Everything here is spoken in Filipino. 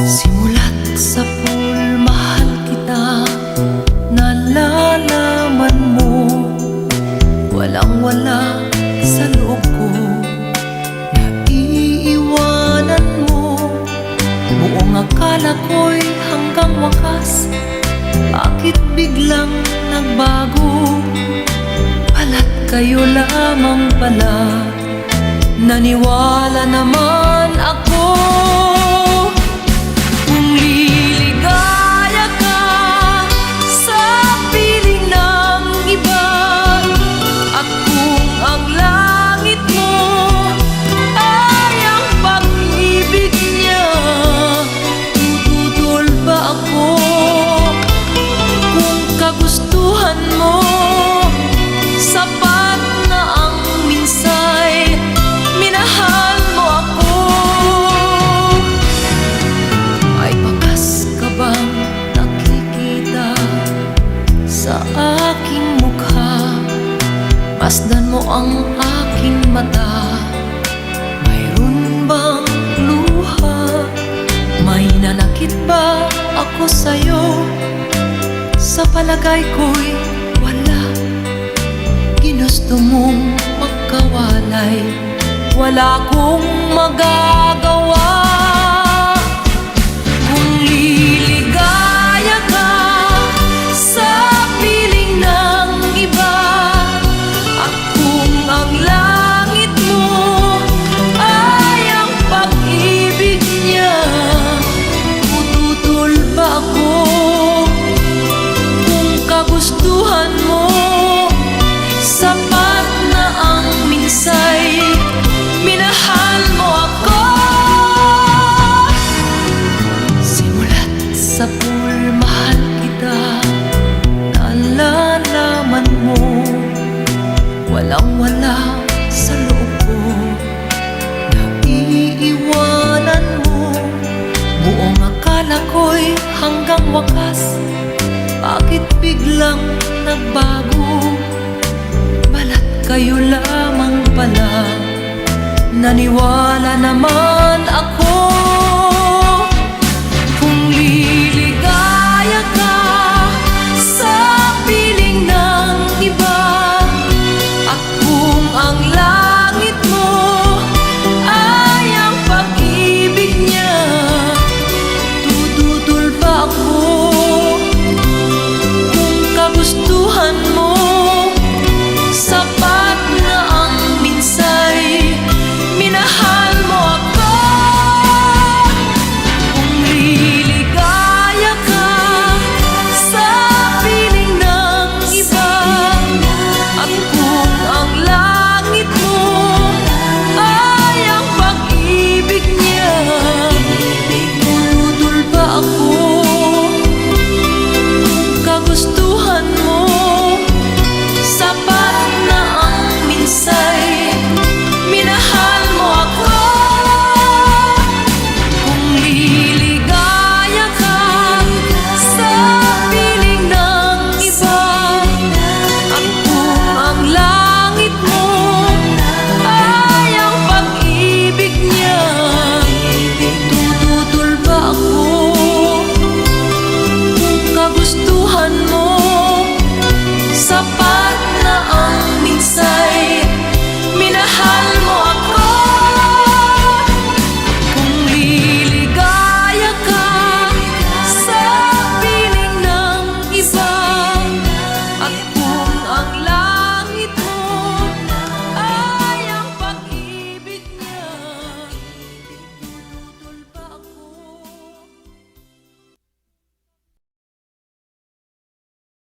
Simulat sa pool, mahal kita, nalalaman mo, walang-wala sa loob ko, naiiwanan mo. Buong akala ko'y hanggang wakas, bakit biglang nagbago? Pala't kayo lamang pala, naniwala naman ako. Kung liligaya ka sa piling ng iba, at kung ang langit mo ay ang pag-ibig niya, tututol ba ako? Kung kagustuhan mo sapat na ang minsay, minahal mo ako, ay bakas ka bang nakikita sa aking mukha? Masdan mo ang aking mata, mayroon bang luha? May nanakit ba ako sa'yo? Sa palagay ko'y wala. Ginusto mong magkawalay, wala akong magagawa. Kung liligaya ka sa piling ng iba, at kung ang langit mo ay ang pag-ibig niya, tututol ba ako? Kung kagustuhan mo sapat na ang minsay, minahal mo ako. Simulat sa pool, mahal kita, nalalaman mo, walang-wala sa loob ko, naiiwanan mo. Buong akala ko'y hanggang wakas, bakit biglang nagbago? Balat kayo lamang pala, naniwala naman ako.